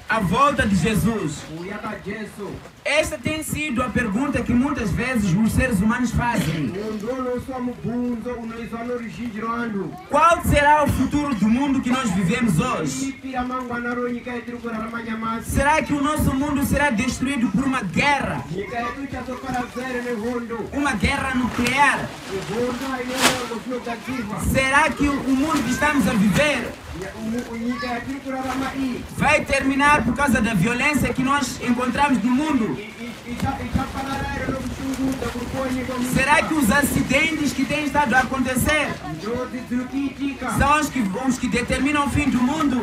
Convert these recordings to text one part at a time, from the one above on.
A volta de Jesus. Esta tem sido a pergunta que muitas vezes os seres humanos fazem. Qual será o futuro do mundo que nós vivemos hoje? Será que o nosso mundo será destruído por uma guerra? Uma guerra nuclear? Será que o mundo que estamos a viver vai terminar por causa da violência que nós encontramos no mundo? Será que os acidentes que têm estado a acontecer são os que determinam o fim do mundo?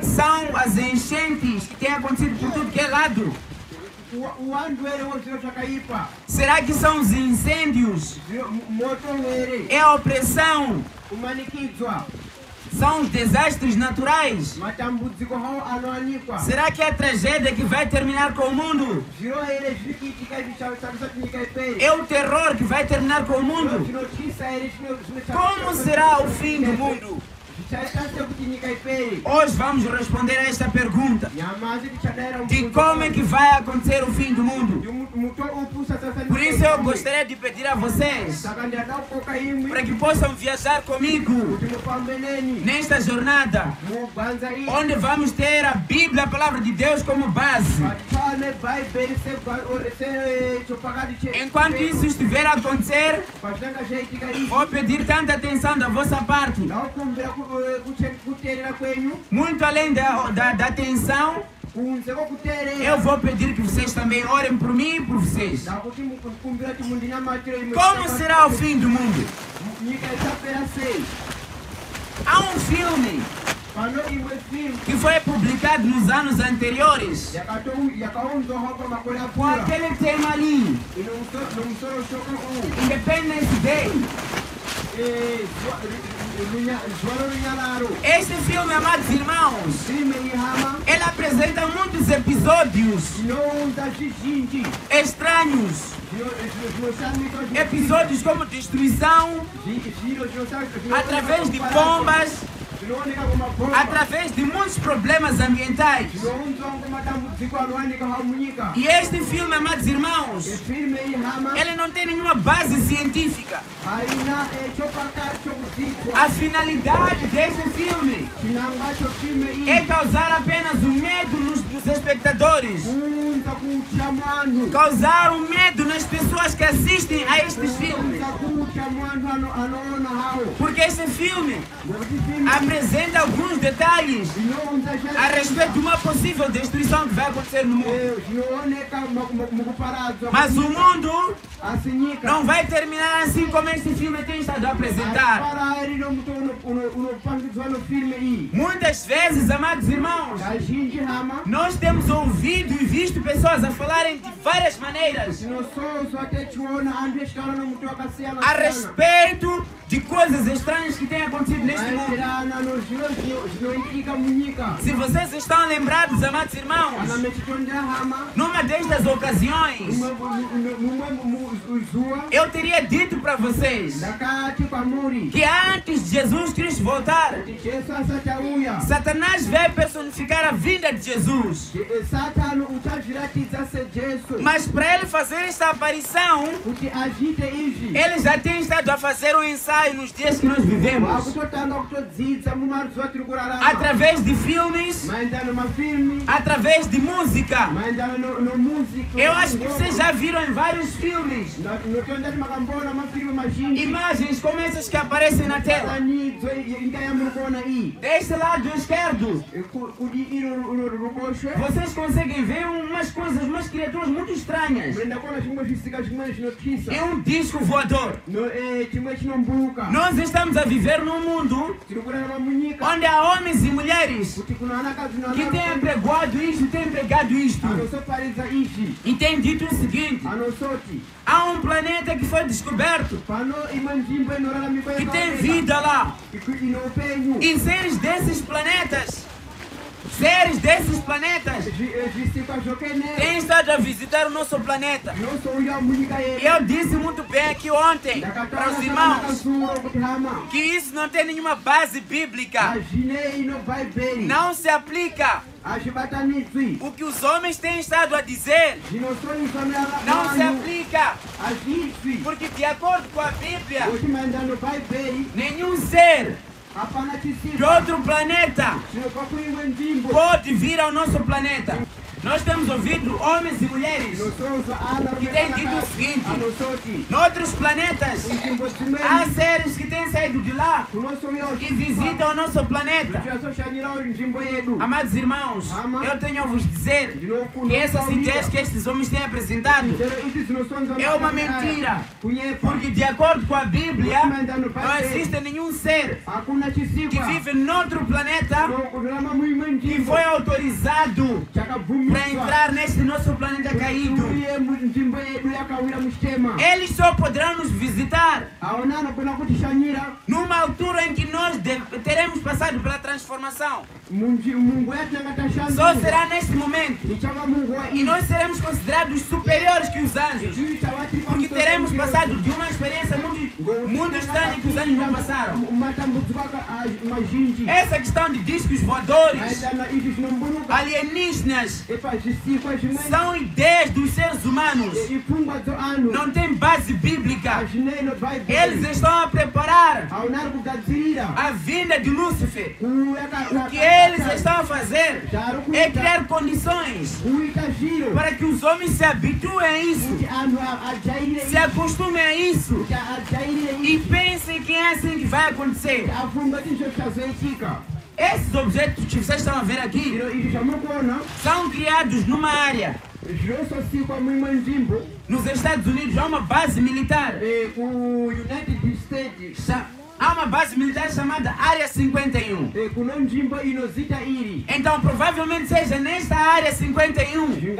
São as enchentes que têm acontecido por tudo que é lado? Será que são os incêndios? É a opressão? São os desastres naturais? Será que é a tragédia que vai terminar com o mundo? É o terror que vai terminar com o mundo? Como será o fim do mundo? Hoje vamos responder a esta pergunta de como é que vai acontecer o fim do mundo. Por isso eu gostaria de pedir a vocês para que possam viajar comigo nesta jornada, onde vamos ter a Bíblia, a Palavra de Deus, como base. Enquanto isso estiver a acontecer, vou pedir tanta atenção da vossa parte. Muito além da atenção, eu vou pedir que vocês também orem por mim e por vocês. Como será o fim do mundo? Há um filme que foi publicado nos anos anteriores com aquele tema ali, Independence Day. Este filme, amados irmãos, ele apresenta muitos episódios estranhos. Episódios como destruição através de bombas, através de muitos problemas ambientais. E este filme, amados irmãos, ele não tem nenhuma base científica. A finalidade deste filme é causar apenas o medo nos espectadores, causar o medo nas pessoas que assistem a estes filmes. Porque este filme apresenta alguns detalhes a respeito de uma possível destruição que vai acontecer no mundo. Mas o mundo não vai terminar assim como este filme tem estado a apresentar. Muitas vezes, amados irmãos, nós temos ouvido e visto pessoas a falarem de várias maneiras a respeito de coisas estranhas que têm acontecido neste mundo. Se vocês estão lembrados, amados irmãos, numa destas ocasiões, eu teria dito para vocês que antes de Jesus Cristo voltar, Satanás vai personificar a vinda de Jesus. Mas para ele fazer esta aparição, ele já tem estado a fazer um ensaio nos dias que nós vivemos, através de filmes, através de música. Eu acho que vocês já viram em vários filmes imagens como essas que aparecem na tela. Deste lado esquerdo, vocês conseguem ver umas criaturas muito estranhas. É um disco voador. Nós estamos a viver num mundo onde há homens e mulheres que têm apregoado isto, têm pregado isto, e têm dito o seguinte: há um planeta que foi descoberto, que tem vida lá, e seres desses planetas seres desses planetas têm estado a visitar o nosso planeta. E eu disse muito bem aqui ontem para os irmãos que isso não tem nenhuma base bíblica. Não se aplica. O que os homens têm estado a dizer não se aplica. Porque de acordo com a Bíblia, nenhum ser de outro planeta pode vir ao nosso planeta. Nós temos ouvido homens e mulheres que têm dito o seguinte: noutros planetas há seres que têm saído de lá e visitam o nosso planeta. Amados irmãos, eu tenho a vos dizer que essas ideias que estes homens têm apresentado é uma mentira. Porque de acordo com a Bíblia, não existe nenhum ser que vive noutro planeta que foi autorizado para entrar neste nosso planeta caído. Eles só poderão nos visitar numa altura em que nós teremos passado pela transformação. Só será neste momento. E nós seremos considerados superiores que os anjos, porque teremos passado de uma experiência muito estranha que os anjos não passaram. Essa questão de discos voadores, alienígenas, são ideias dos seres humanos. Não tem base bíblica. Eles estão a preparar a vinda de Lúcifer. O que eles estão a fazer é criar condições para que os homens se habituem a isso, se acostumem a isso e pensem que é assim que vai acontecer. Esses objetos que vocês estão a ver aqui são criados numa área. Nos Estados Unidos há uma base militar. Há uma base militar chamada Área 51. Então provavelmente seja nesta Área 51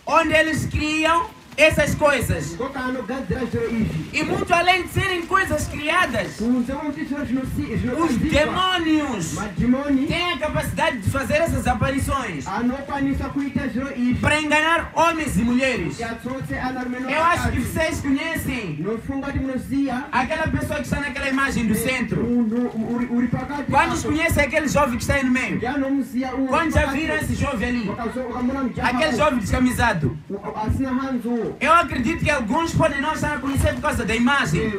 onde eles criam essas coisas. E muito além de serem coisas criadas, os demônios têm a capacidade de fazer essas aparições para enganar homens e mulheres. Eu acho que vocês conhecem aquela pessoa que está naquela imagem do centro. Quantos conhecem aquele jovem que está aí no meio? Quantos já viram esse jovem ali? Aquele jovem descamisado. Eu acredito que alguns podem não estar a conhecer por causa da imagem.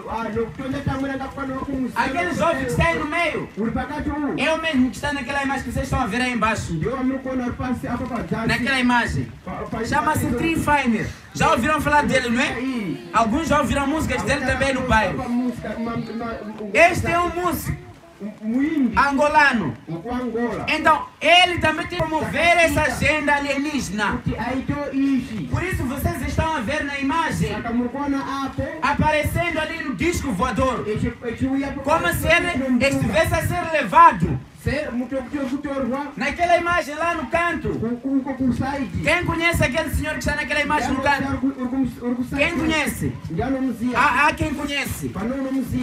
Aquele jovem que está aí no meio é o mesmo que está naquela imagem que vocês estão a ver aí embaixo. Naquela imagem. Chama-se Tree Finer. Já ouviram falar dele, não é? Alguns já ouviram músicas dele também no bairro. Este é um músico angolano. Então, ele também tem que promover essa agenda alienígena. Por isso vocês estão a ver na imagem aparecendo ali no disco voador, como se ele estivesse a ser levado. Naquela imagem lá no canto. Quem conhece aquele senhor que está naquela imagem no canto? Quem conhece? Há quem conhece.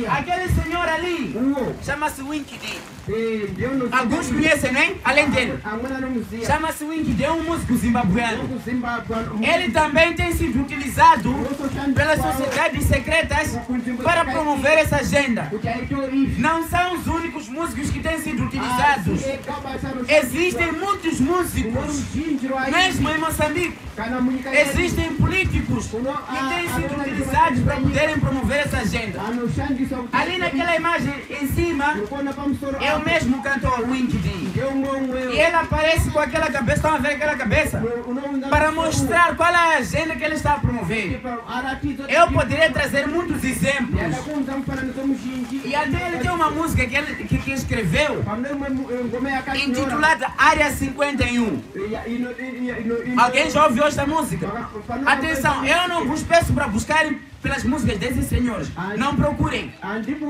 Aquele senhor ali chama-se Winky D. Alguns conhecem, não é? Além dele. Chama-se Winky D, é um músico zimbabueano. Ele também tem sido utilizado pelas sociedades secretas para promover essa agenda. Não são os únicos músicos que têm sido utilizados. Existem muitos músicos, mesmo em Moçambique. Existem políticos que têm sido utilizados para poderem promover essa agenda. Ali naquela imagem em cima é o mesmo cantor Winky D. E ele aparece com aquela cabeça, estão a ver aquela cabeça? Para mostrar qual é a agenda que ele está a promover. Eu poderia trazer muitos exemplos. E até ele tem uma música que ele escreveu intitulada Área 51. Alguém já ouviu esta música? Atenção, eu não vos peço para buscarem pelas músicas desses senhores. Não procurem.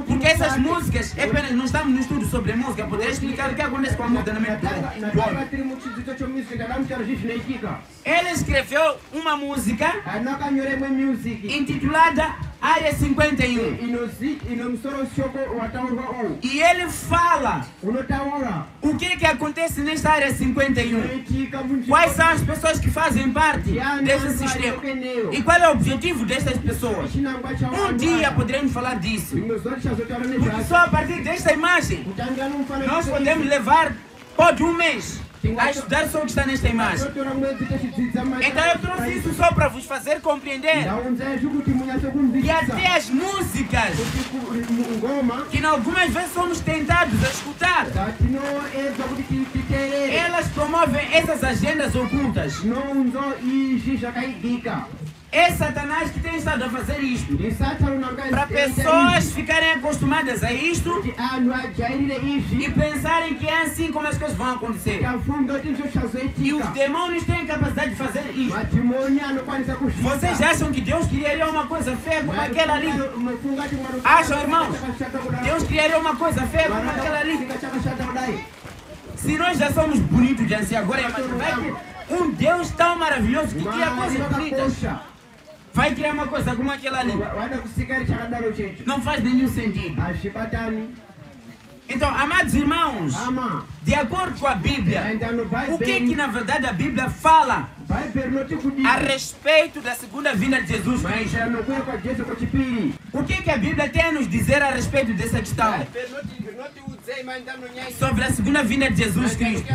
Porque essas músicas, nós estamos no estudo sobre música, poderia explicar o que acontece com a música na mente do homem. Ele escreveu uma música intitulada Área 51. E ele fala o que acontece nesta Área 51. Quais são as pessoas que fazem parte desse sistema. E qual é o objetivo destas pessoas. Um dia poderemos falar disso. Porque só a partir desta imagem nós podemos levar todo um mês a estudar só o que está nesta imagem. Então eu trouxe isso só para vos fazer compreender que até as músicas que algumas vezes somos tentados a escutar, elas promovem essas agendas ocultas. É Satanás que tem estado a fazer isto. Para pessoas ficarem acostumadas a isto e pensarem que é assim como as coisas vão acontecer. E os demônios têm capacidade de fazer isto. Vocês acham que Deus criaria uma coisa feia como aquela ali? Acham, irmãos? Deus criaria uma coisa feia como aquela ali? Se nós já somos bonitos de assim agora, vai ter um Deus tão maravilhoso que cria coisas bonitas. Vai criar uma coisa como aquela ali. Não faz nenhum sentido. Então, amados irmãos, de acordo com a Bíblia, o que na verdade a Bíblia fala a respeito da segunda vinda de Jesus Cristo? O que a Bíblia tem a nos dizer a respeito dessa questão? Sobre a segunda vinda de Jesus Cristo.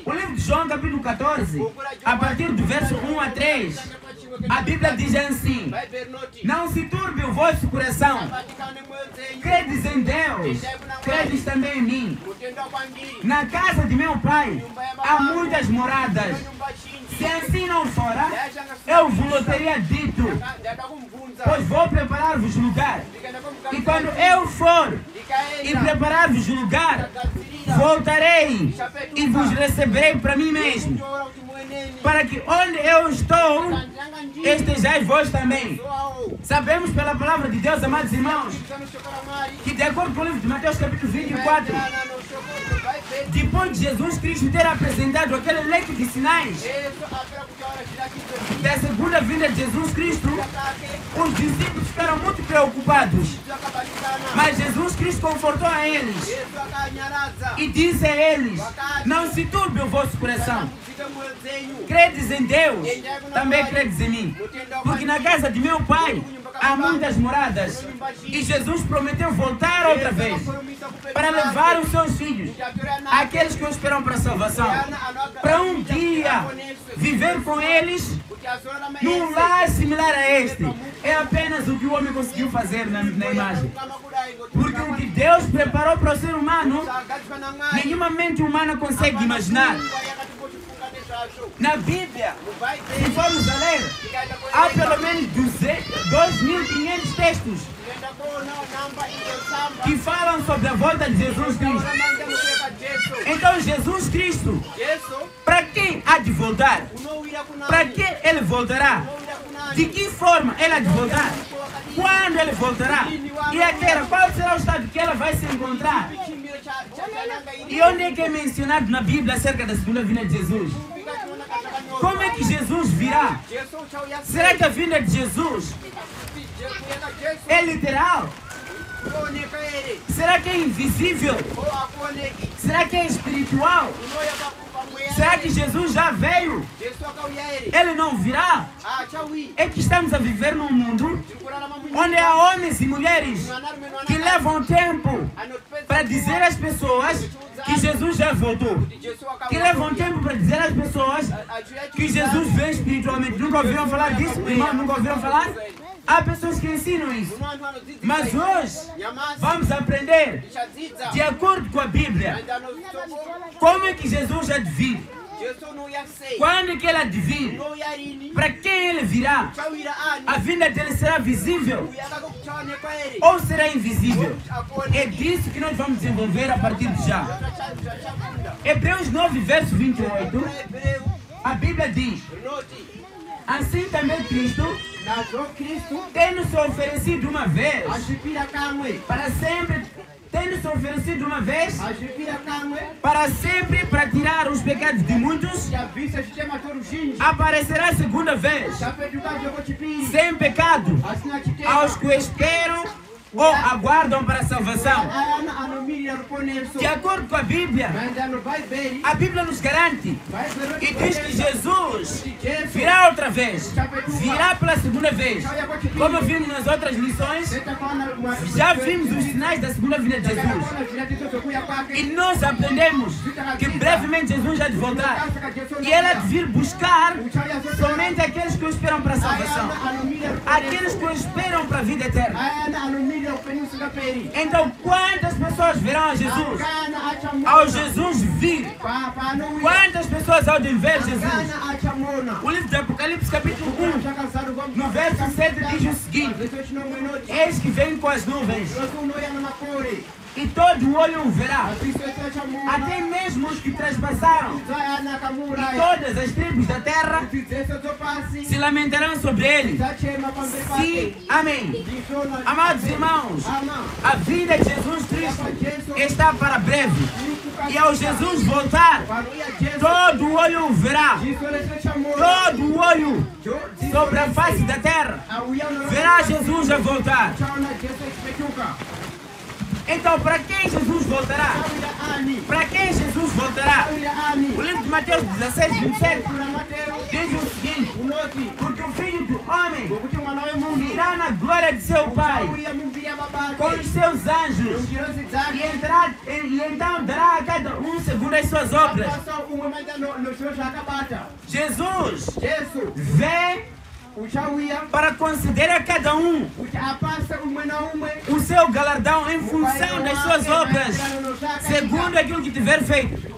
O livro de João, capítulo 14, a partir do verso 1 a 3, a Bíblia diz assim: não se turbe o vosso coração. Credes em Deus, credes também em mim. Na casa de meu Pai há muitas moradas. Se assim não fora, eu vos teria dito, pois vou preparar-vos lugar. E quando eu for e preparar-vos lugar, voltarei e vos receberei para mim mesmo, para que onde eu estou, estejais vós também. Sabemos pela palavra de Deus, amados irmãos, que de acordo com o livro de Mateus capítulo 24, depois de Jesus Cristo ter apresentado aquele leque de sinais da segunda vinda de Jesus Cristo, os discípulos ficaram muito preocupados. Mas Jesus Cristo confortou a eles e disse a eles: não se turbe o vosso coração. Credes em Deus, também credes em mim. Porque na casa de meu Pai há muitas moradas. E Jesus prometeu voltar outra vez para levar os seus filhos, aqueles que o esperam para a salvação, para um dia viver com eles num lar similar a este. É apenas o que o homem conseguiu fazer na imagem. Porque o que Deus preparou para o ser humano, nenhuma mente humana consegue imaginar. Na Bíblia, se formos a ler, há pelo menos 2.500 textos que falam sobre a volta de Jesus Cristo. Então Jesus Cristo, para quem há de voltar? Para que ele voltará? De que forma ele há de voltar? Quando ele voltará? E a terra, qual será o estado que ela vai se encontrar? E onde é que é mencionado na Bíblia acerca da segunda vinda de Jesus? Como é que Jesus virá? Será que a vinda de Jesus é literal? Será que é invisível? Será que é espiritual? Será que Jesus já veio? Ele não virá? É que estamos a viver num mundo onde há homens e mulheres que levam tempo para dizer às pessoas que Jesus já voltou. Que levam tempo para dizer às pessoas que Jesus veio espiritualmente. Nunca ouviram falar disso? Irmão, nunca ouviram falar? Há pessoas que ensinam isso. Mas hoje vamos aprender, de acordo com a Bíblia, como é que Jesus há de vir. Quando é que ele há de vir? Para quem ele virá? A vinda dele será visível ou será invisível? É disso que nós vamos desenvolver a partir de já. Hebreus 9, verso 28, a Bíblia diz: Assim também Cristo, tendo se oferecido uma vez, para sempre, tendo se oferecido uma vez, para sempre, para tirar os pecados de muitos, aparecerá a segunda vez, sem pecado, aos que esperam ou aguardam para a salvação. De acordo com a Bíblia nos garante e diz que Jesus virá outra vez, virá pela segunda vez. Como vimos nas outras lições, já vimos os sinais da segunda vinda de Jesus. E nós aprendemos que brevemente Jesus já de voltar. E Ele há de vir buscar somente aqueles que o esperam para a salvação, aqueles que o esperam para a vida eterna. Então, quantas pessoas verão a Jesus? Ao Jesus vir, quantas pessoas hão de ver Jesus? O livro de Apocalipse, capítulo 1, no verso 7, diz o seguinte: eis que vem com as nuvens, e todo o olho o verá, até mesmo os que trespassaram, e todas as tribos da terra se lamentarão sobre ele. Sim, amém. Amados irmãos, a vida de Jesus Cristo está para breve, e ao Jesus voltar, todo o olho o verá, todo o olho sobre a face da terra verá Jesus a voltar. Então, para quem Jesus voltará? Para quem Jesus voltará? O livro de Mateus 16, 27 diz o seguinte: porque o Filho do Homem virá na glória de seu Pai com os seus anjos e então dará a cada um segundo as suas obras. Jesus vem para conceder a cada um o seu galardão em função das suas obras, segundo aquilo que tiver feito.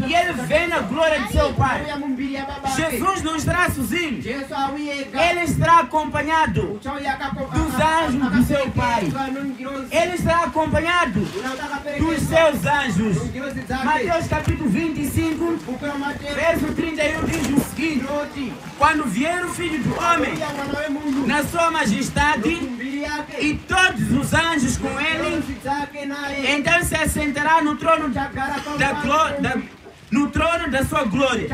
E Ele vem na glória de seu Pai. Jesus não estará sozinho, Ele estará acompanhado dos anjos do seu Pai. Ele estará acompanhado dos seus anjos. Mateus capítulo 25, verso 31 diz o seguinte: quando vier o Filho do Homem na sua majestade e todos os anjos com ele, então se assentará no trono da sua glória.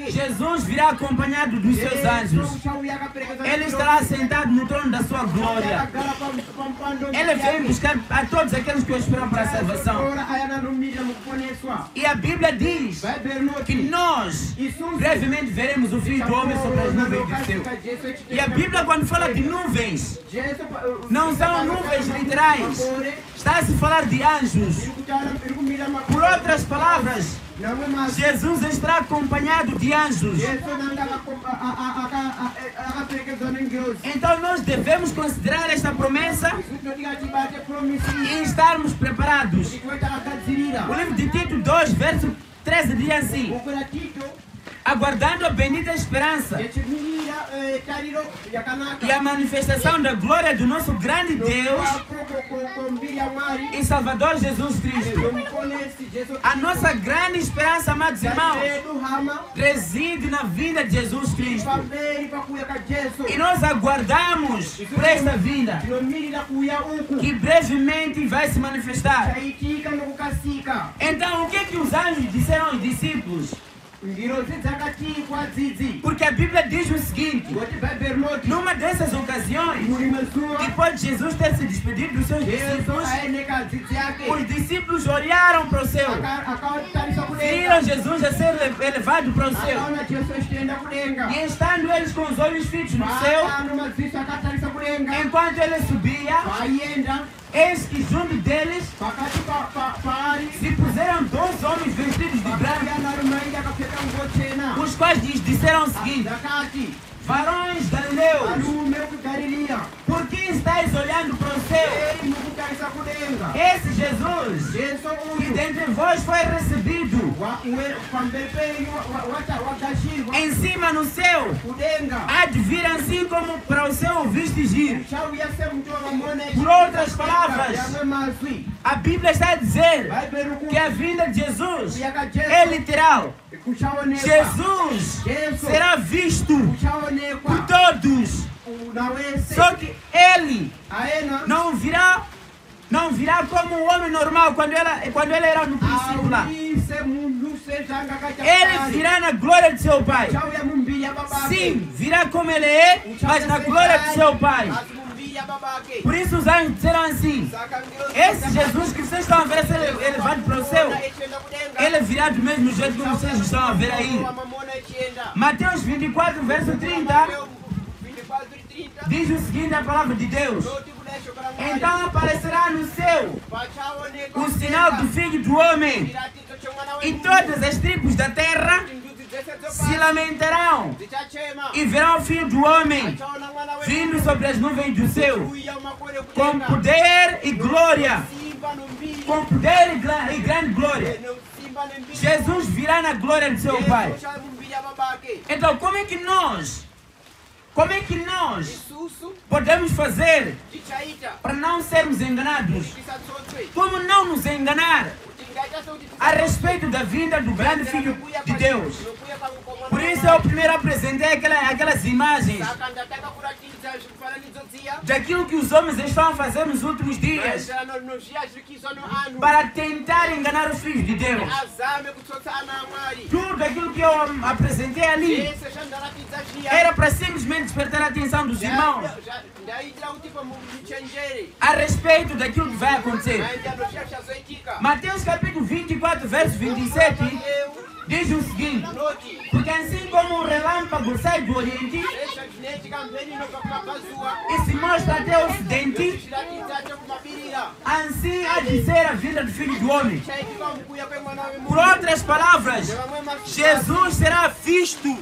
Jesus virá acompanhado dos seus anjos. Ele estará sentado no trono da sua glória. Ele vem buscar a todos aqueles que o esperam para a salvação. E a Bíblia diz que nós brevemente veremos o Filho do Homem sobre as nuvens do céu. E a Bíblia, quando fala de nuvens, não são nuvens literais, está a se falar de anjos. Por outras palavras, Jesus estará acompanhado de anjos. Então nós devemos considerar esta promessa e estarmos preparados. O livro de Tito 2, verso 13 diz assim: aguardando a bendita esperança e a manifestação da glória do nosso grande Deus e Salvador Jesus Cristo. A nossa grande esperança, amados irmãos, reside na vinda de Jesus Cristo. E nós aguardamos por esta vinda, que brevemente vai se manifestar. Então, o que é que os anjos disseram aos discípulos? Porque a Bíblia diz o seguinte: numa dessas ocasiões, depois de Jesus ter se despedido dos seus discípulos, os discípulos olharam para o céu, viram Jesus a ser elevado para o céu, e estando eles com os olhos fitos no céu, enquanto ele subia, eis que junto deles se puseram 2 homens vestidos de branco, os quais lhes disseram o seguinte: varões galileus, por que estáis olhando para o céu? Esse Jesus, que dentre vós foi recebido em cima no céu, há de vir assim como para o céu o viste ir. Por outras palavras, a Bíblia está a dizer que a vinda de Jesus é literal. Jesus será visto por todos. Só que ele não virá como um homem normal quando ele era no princípio lá. Ele virá na glória de seu Pai. Sim, virá como ele é, mas na glória de seu Pai. Por isso os anjos disseram assim: esse Jesus que vocês estão a ver, se ele elevado para o céu, ele virá do mesmo jeito que vocês estão a ver aí. Mateus 24, verso 30 diz o seguinte, a palavra de Deus: então aparecerá no céu o sinal do Filho do Homem, e todas as tribos da terra se lamentarão e verão o Filho do Homem vindo sobre as nuvens do céu, com poder e glória, com poder e grande glória. Jesus virá na glória de seu Pai. Então como é que nós podemos fazer para não sermos enganados? Como não nos enganar a respeito da vinda do grande Filho de Deus? Por isso eu primeiro apresentei aquelas imagens daquilo que os homens estão a fazer nos últimos dias para tentar enganar os filhos de Deus. Tudo aquilo que eu apresentei ali era para simplesmente despertar a atenção dos irmãos a respeito daquilo que vai acontecer. Mateus capítulo 24, verso 27 diz o seguinte: porque assim como um relâmpago sai do Oriente e se mostra até o Ocidente, assim há de ser a vida do Filho do Homem. Por outras palavras, Jesus será visto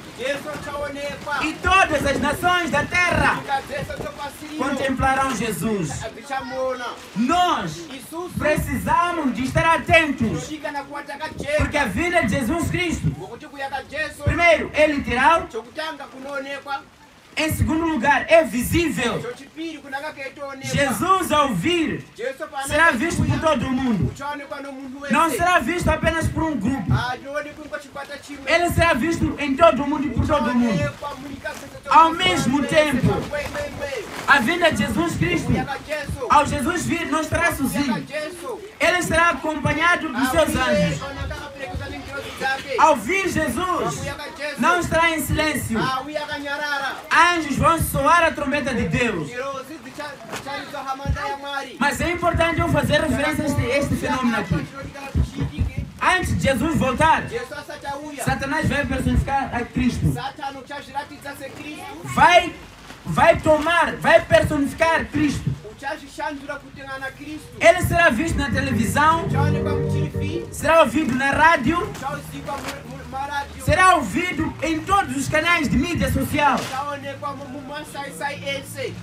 e todas as nações da terra contemplarão Jesus. Nós precisamos de estar atentos, porque a vida de Jesus Cristo, primeiro, é literal. Em segundo lugar, é visível. Jesus, ao vir, será visto por todo o mundo. Não será visto apenas por um grupo. Ele será visto em todo o mundo e por todo o mundo. Ao mesmo tempo, a vinda de Jesus Cristo, ao Jesus vir, não estará sozinho. Ele será acompanhado dos seus anjos. Ao vir Jesus, não estará em silêncio. Anjos vão soar a trombeta de Deus. Mas é importante eu fazer referência a este fenômeno aqui. Antes de Jesus voltar, Satanás vai personificar a Cristo. Vai personificar Cristo. Ele será visto na televisão, será ouvido na rádio, será ouvido em todos os canais de mídia social.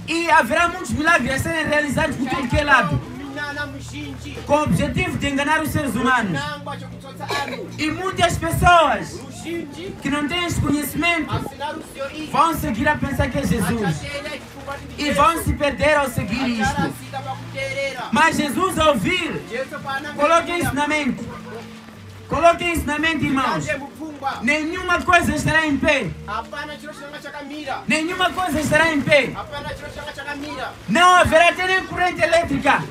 E haverá muitos milagres a serem realizados por todo que é lado, com o objetivo de enganar os seres humanos. E muitas pessoas que não têm esse conhecimento vão seguir a pensar que é Jesus e vão se perder ao seguir isto. Mas Jesus, ao vir, coloquem isso na mente. Coloquem isso na mente, irmãos. Nenhuma coisa estará em pé. Nenhuma coisa estará em pé. Não haverá até nem corrente elétrica.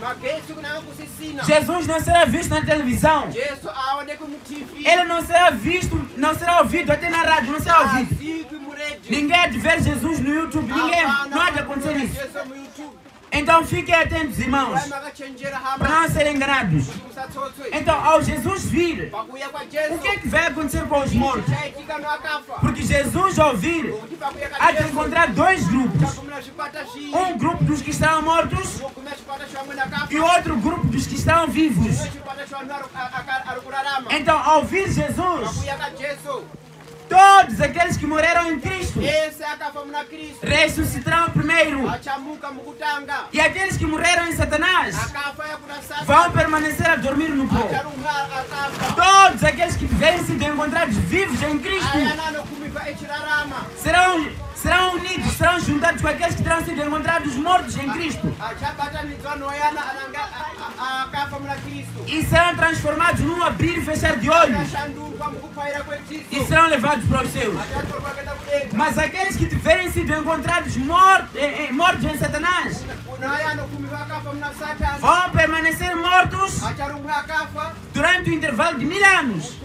Jesus não será visto na televisão. Ele não será visto, não será ouvido até na rádio, não será ouvido. Ninguém há de ver Jesus no YouTube. Não há de acontecer isso. Então fiquem atentos, irmãos, para não serem enganados. Então, ao Jesus vir, o que é que vai acontecer com os mortos? Porque Jesus, ao vir, há de encontrar dois grupos. Um grupo dos que estão mortos e outro grupo dos que estão vivos. Então, ao vir Jesus, todos aqueles que morreram em Cristo ressuscitarão primeiro. E aqueles que morreram em Satanás vão permanecer a dormir no pó. Todos aqueles que tiverem sido encontrados vivos em Cristo serão unidos, serão juntados com aqueles que terão sido encontrados mortos em Cristo. e serão transformados num abrir e fechar de olhos e serão levados para os céus. Mas aqueles que tiverem sido encontrados mortos em Satanás vão permanecer mortos durante o intervalo de 1000 anos.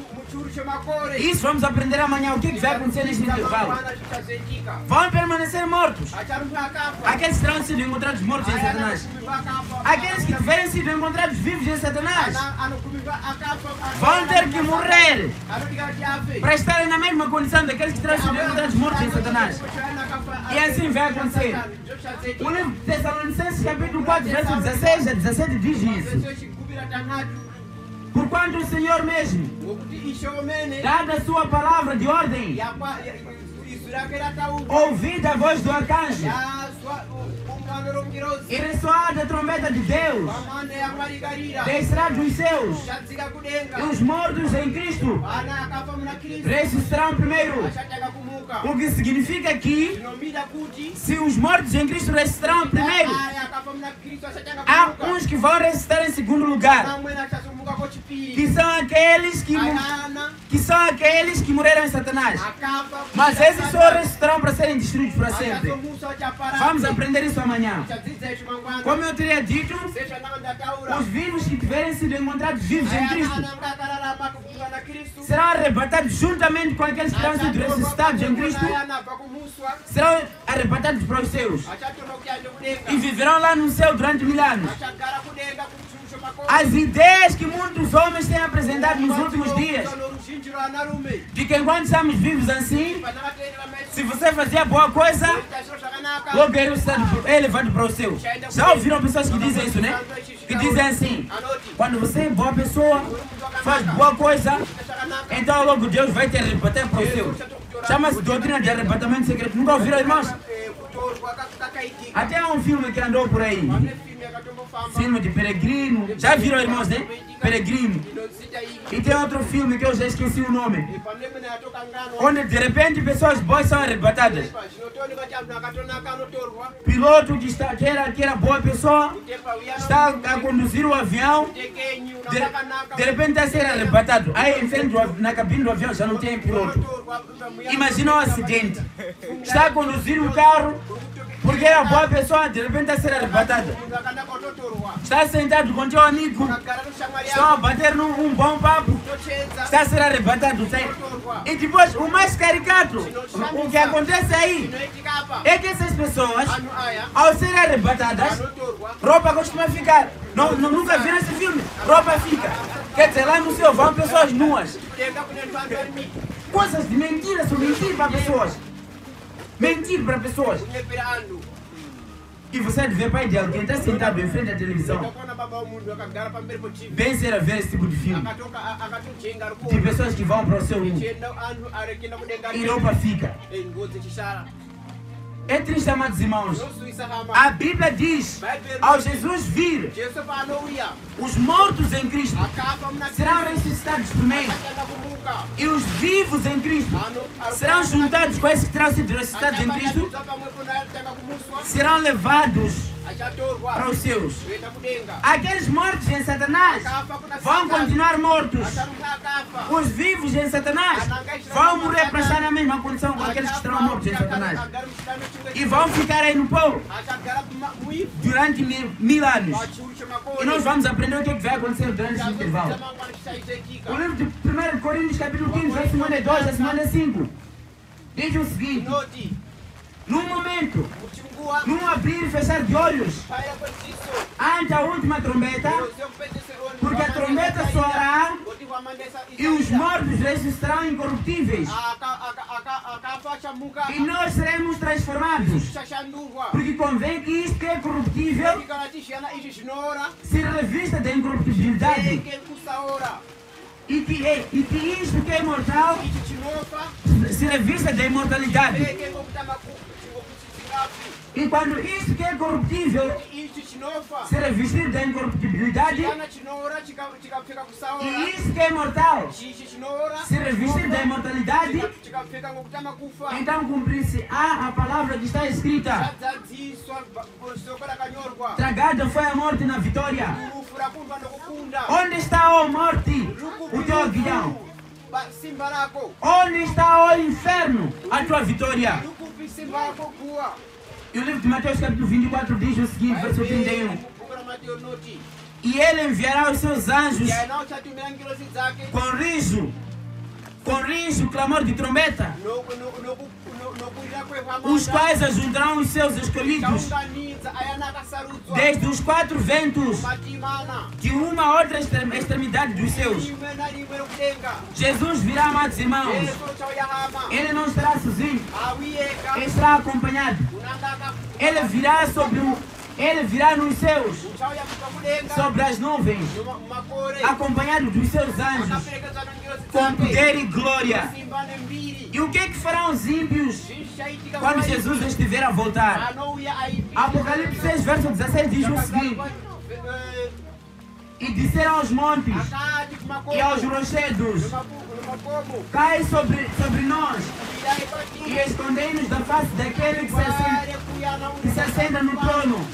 Isso vamos aprender amanhã, o que vai acontecer neste intervalo. Vão permanecer mortos aqueles que terão sido encontrados mortos em Satanás. Aqueles que tiverem sido encontrados vivos em Satanás vão ter que morrer para estarem na mesma condição daqueles que terão sido encontrados mortos em Satanás. E assim vai acontecer. O livro de Tessalonicenses capítulo 4 verso 16 a 17 diz isso. Porquanto o Senhor mesmo, dada a sua palavra de ordem, ouvida a voz do arcanjo e ressoada a trombeta de Deus, descerá dos céus, e os mortos em Cristo ressuscitarão primeiro. O que significa que, se os mortos em Cristo ressuscitarão primeiro, há uns que vão ressuscitar em segundo lugar, que são aqueles que morreram em Satanás. Mas esses só ressuscitarão para serem destruídos para sempre. Vamos aprender isso amanhã. Como eu teria dito, os vivos que tiverem sido encontrados vivos em Cristo serão arrebatados juntamente com aqueles que terão sido ressuscitados em Cristo, serão arrebatados para os céus e viverão lá no céu durante 1000 anos. As ideias que muitos homens têm apresentado nos últimos dias, de que enquanto estamos vivos assim, se você fazia boa coisa, logo é levado para o céu. Já ouviram pessoas que dizem isso, né? Que dizem assim: quando você é boa pessoa, faz boa coisa, então logo Deus vai te arrebatar para o céu. Chama-se doutrina de arrebatamento secreto. Nunca ouviram, irmãos? Até há um filme que andou por aí, filme de Peregrino. Já viram, irmãos, né? Peregrino. E tem outro filme que eu já esqueci o nome, onde de repente pessoas boas são arrebatadas. Piloto que era boa pessoa está a conduzir o avião, de repente está a ser arrebatado. Aí em frente na cabine do avião já não tem piloto. Imagina um acidente. Está a conduzir o carro porque era boa pessoa, de repente está a ser arrebatado. Está sentado com teu amigo, estão a bater num bom papo, está a ser arrebatado. E depois, o mais caricato, o que acontece aí é que essas pessoas, ao serem arrebatadas, roupa costuma ficar. Nunca viram esse filme? Roupa fica. Quer dizer, lá no céu vão pessoas nuas. Coisas de mentira, são mentir para pessoas. Mentir para pessoas. E você deve ver pai de alguém está sentado em frente à televisão, bem ser a ver esse tipo de filme, de pessoas que vão para o seu e roupa fica. É triste, amados irmãos. A Bíblia diz: ao Jesus vir, os mortos em Cristo serão ressuscitados primeiro, e os vivos em Cristo serão juntados com esses que terão sido ressuscitados em Cristo, serão levados para os céus. Aqueles mortos em Satanás vão continuar mortos. Os vivos em Satanás vão morrer para estar na mesma condição com aqueles que estarão mortos em Satanás. E vão ficar aí no pó durante 1000 anos. E nós vamos aprender o que vai acontecer durante esse intervalo. O livro de 1 Coríntios capítulo 15, verso 52 a 55 diz o seguinte: num momento, num abrir e fechar de olhos, ante a última trombeta, porque a trombeta soará e os mortos ressuscitarão incorruptíveis, e nós seremos transformados. Porque convém que isto que é corruptível se revista da incorruptibilidade, e que isto que é mortal se revista da imortalidade. E quando isto que é corruptível se revestir da incorruptibilidade, e isto que é mortal se revestir da imortalidade, então cumprir-se a palavra que está escrita: tragada foi a morte na vitória. Onde está, ó morte, o teu aguilhão? Onde está, ó inferno, a tua vitória? E o livro de Mateus capítulo 24 diz o seguinte, verso 31. E ele enviará os seus anjos com riso, clamor de trombeta, os quais ajudarão os seus escolhidos desde os 4 ventos de uma outra extremidade dos seus. Jesus virá, amados irmãos. Ele não estará sozinho, ele estará acompanhado. Ele virá nos céus, sobre as nuvens, acompanhado dos seus anjos, com poder e glória. E o que é que farão os ímpios quando Jesus estiver a voltar? Apocalipse 6, verso 16 diz o seguinte: e disseram aos montes e aos rochedos: cai sobre nós e escondei-nos da face daquele que se assenta no trono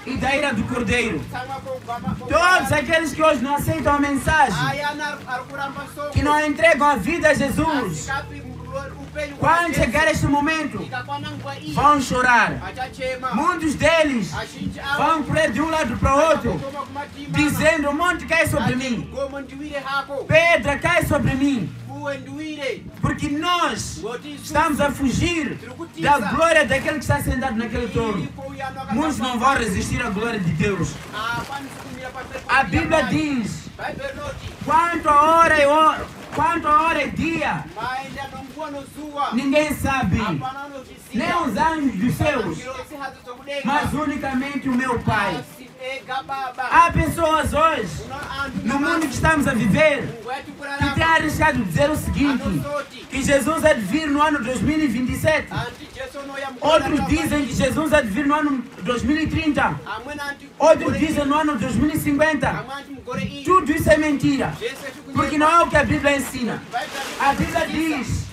e da ira do Cordeiro. Todos aqueles que hoje não aceitam a mensagem, que não entregam a vida a Jesus, quando chegar este momento, vão chorar. Muitos deles vão correr de um lado para o outro, dizendo: o monte cai sobre mim, pedra cai sobre mim. Porque nós estamos a fugir da glória daquele que está sentado naquele trono. Muitos não vão resistir à glória de Deus. A Bíblia diz: quanto a hora e dia, ninguém sabe, nem os anjos dos céus, mas unicamente o meu Pai. Há pessoas hoje, no mundo que estamos a viver, que têm arriscado dizer o seguinte: que Jesus há de vir no ano 2027. Outros dizem que Jesus há de vir no ano 2030. Outros dizem no ano 2050. Tudo isso é mentira, porque não é o que a Bíblia ensina. A Bíblia diz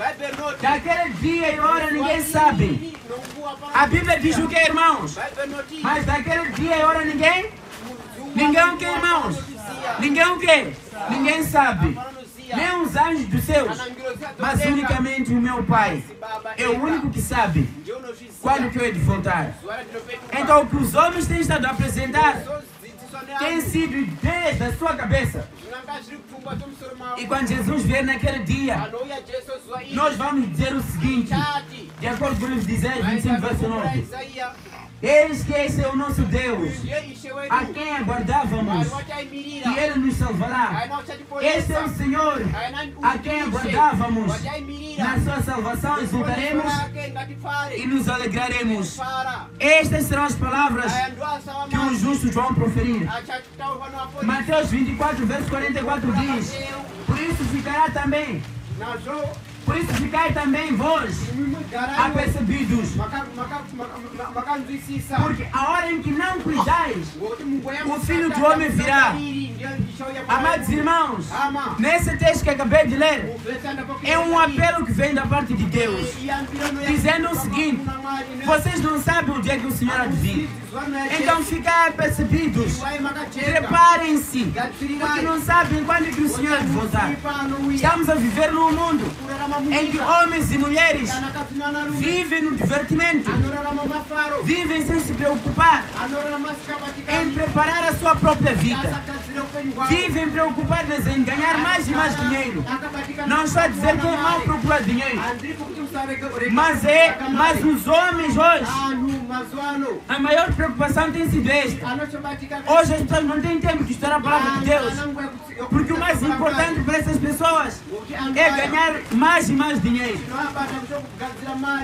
que aquele dia e hora ninguém sabe. A Bíblia diz o que, irmãos? Mas daquele dia e hora ninguém o que, irmãos? Ninguém o que? Ninguém sabe. Nem os anjos dos céus, mas unicamente o meu Pai é o único que sabe quando que eu hei de voltar. Então o que os homens têm estado a apresentar tem sido ideias da sua cabeça. E quando Jesus vier naquele dia, nós vamos dizer o seguinte, de acordo com o livro de Isaías 25, verso 9: eis que esse é o nosso Deus, a quem aguardávamos, e Ele nos salvará. Este é o Senhor, a quem aguardávamos. Na sua salvação exultaremos e nos alegraremos. Estas serão as palavras que os justos vão proferir. Mateus 24, verso 44 diz: por isso ficai também vós apercebidos, porque a hora em que não cuidais, o Filho do Homem virá. Amados irmãos, nesse texto que acabei de ler, é um apelo que vem da parte de Deus, dizendo o seguinte: vocês não sabem o dia que o Senhor há de vir. Então ficai apercebidos, preparem-se, porque não sabem quando que o Senhor há de voltar. Estamos a viver num mundo em que homens e mulheres vivem no divertimento, vivem sem se preocupar em preparar a sua própria vida, vivem preocupados em ganhar mais e mais dinheiro. Não estou a dizer que é mal procurar dinheiro, mas os homens hoje, a maior preocupação tem sido esta. Hoje as pessoas não têm tempo de estudar a palavra de Deus, porque o mais importante para essas pessoas é ganhar mais e mais dinheiro.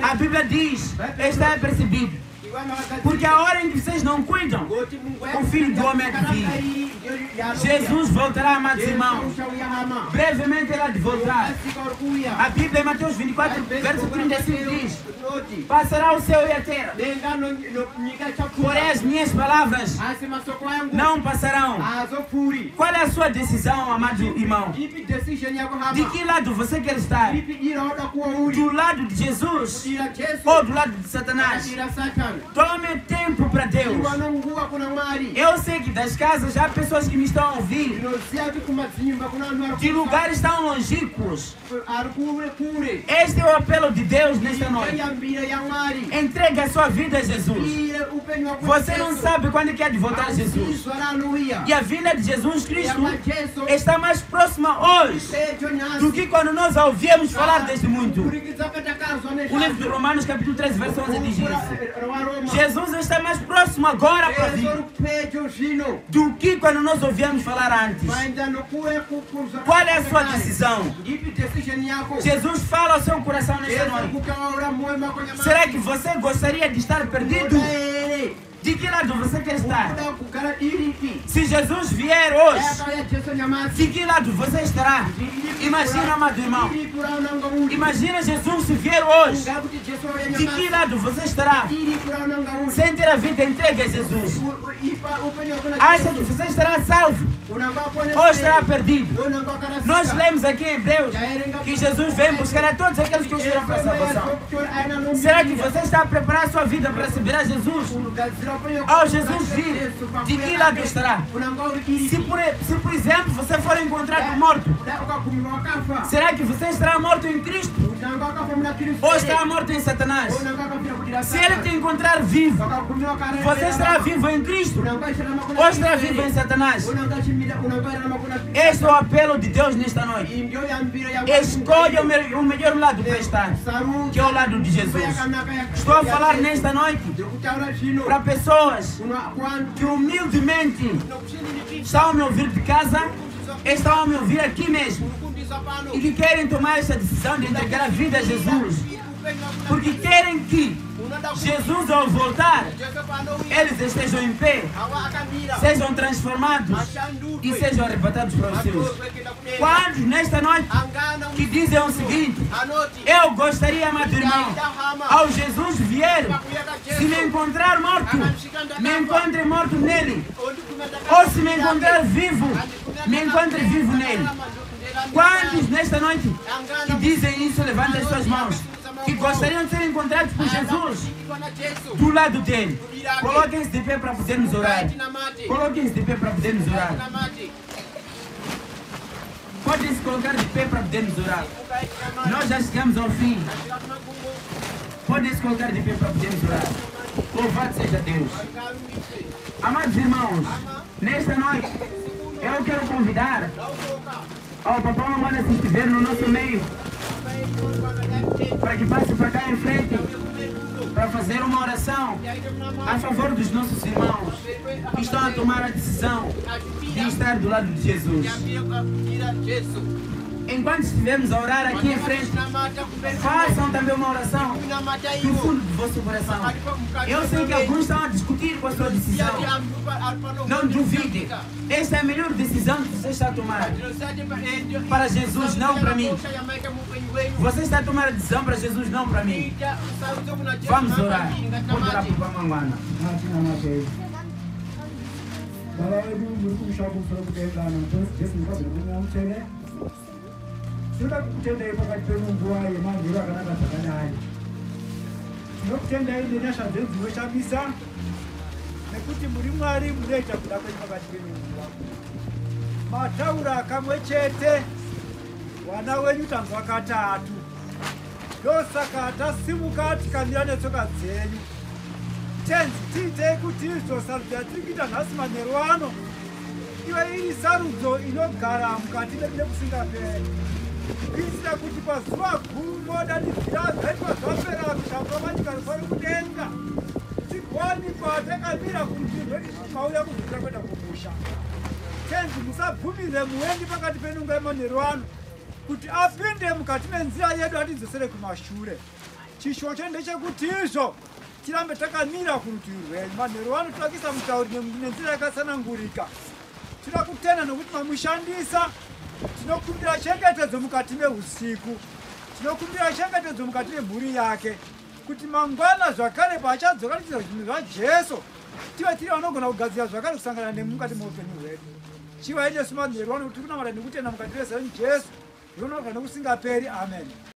A Bíblia diz: está percebido, porque a hora em que vocês não cuidam, o Filho do Homem é de vir. Jesus voltará, amados irmãos. Brevemente ele há de voltar. A Bíblia em Mateus 24, verso 35 diz: passará o céu e a terra, porém as minhas palavras não passarão. Qual é a sua decisão, amado irmão? De que lado você quer estar? Do lado de Jesus ou do lado de Satanás? Tome tempo para Deus. Eu sei que das casas já há pessoas que me estão a ouvir, de lugares tão longínquos. Este é o apelo de Deus nesta noite. Entregue a sua vida a Jesus. Você não sabe quando quer de voltar a Jesus. E a vinda de Jesus Cristo está mais próxima hoje do que quando nós ouvíamos falar desde muito. O livro de Romanos capítulo 13, verso 11 diz isso. Jesus está mais próximo agora para vir do que quando nós ouvíamos falar antes. Qual é a sua decisão? Jesus fala ao seu coração nesta noite. Será que você gostaria de estar perdido? De que lado você quer estar? Se Jesus vier hoje, de que lado você estará? Imagina, amado irmão. Imagina Jesus se vier hoje. De que lado você estará? Sem ter a vida entregue a Jesus. Acha que você estará salvo? Ou estará perdido? Nós lemos aqui em Hebreus que Jesus vem buscar a todos aqueles que ouviram para a salvação. Será que você está a preparar a sua vida para receber a Jesus? Ao Jesus vir, de que lado estará? Se por exemplo você for encontrado morto, será que você estará morto em Cristo? Ou estará morto em Satanás? Se ele te encontrar vivo, você estará vivo em Cristo? Ou estará vivo em Satanás? Este é o apelo de Deus nesta noite. Escolha o melhor lado para estar, que é o lado de Jesus. Estou a falar nesta noite para pessoas que humildemente estão a me ouvir de casa, estão a me ouvir aqui mesmo, e que querem tomar essa decisão de entregar a vida a Jesus, porque querem que Jesus, ao voltar, eles estejam em pé, sejam transformados e sejam arrebatados para os seus. Quantos nesta noite que dizem o seguinte: eu gostaria, amado irmão, ao Jesus vier, se me encontrar morto, me encontre morto nele, ou se me encontrar vivo, me encontre vivo nele. Quantos nesta noite que dizem isso, levantem as suas mãos, que gostariam de ser encontrados por Jesus do lado dele? Coloquem-se de pé para podermos orar. Coloquem-se de pé para podermos orar. Podem se colocar de pé para podermos orar. Nós já chegamos ao fim. Podem se colocar de pé para podermos orar. Louvado seja Deus. Amados irmãos, nesta noite eu quero convidar ao papai Mamana, se estiver no nosso meio, para que passe para cá em frente para fazer uma oração a favor dos nossos irmãos que estão a tomar a decisão de estar do lado de Jesus. Enquanto estivermos a orar aqui em frente, façam também uma oração do fundo do vosso coração. Eu sei que alguns estão a discutir com a sua decisão. Não duvidem. Esta é a melhor decisão que você está a tomar para Jesus, não para mim. Você está a tomar a decisão para Jesus, não para mim. Vamos orar. Vamos orar para o Mamana. Tinokutendai pakati penguva yemazuro akanaka zvakadai. Tinokutendai nenyasha dzenyu dzinoshamisa, nekuti muri Mwari munoita kuda kwenyu pakati penguva. Mataura kamwe chete, wana wenyu tanzwa katatu. Ndosaka tasimuka tikamira netsoka dzenyu. Tenzi tiitei kuti izvo sarudzo tiri kuita nhasi manheru ano ive iri sarudzo inogara mukati nekusingaperi. Kuitira kuti pazuva guru danidzira zvaitwa zvapera kushamba matikari pari kudenga tigoni patakamira kurutivi rwedu mauya kuzvita kwenda kumusha. Tenzi musabvumire muendi pakati penunga manheru ano kuti apinde mukati menzira yedu atidzosere kumashure. Chishocho ndechekuti izvo tirambe takamira kurutivi rwenyu. Manheru ano tirakisa mutauri nenzira yakasanangurika. Tinoda kutenda nokuti mamushandisa. Tinokumbira chengetedzo mukati meusiku. Tinokumbira chengetedzo mukati memhuri yake, kuti mangwana zvakare paachadzoka tichiita zvinhu zvaJesu tive tiri vanogona kugadzira zvakare kusangana nemukati meupenyu hwedu. Chiva ine sumanheru ano kuti kunamata nekutenda mukati mezita raJesu zvinogara nokusingaperi. Amen.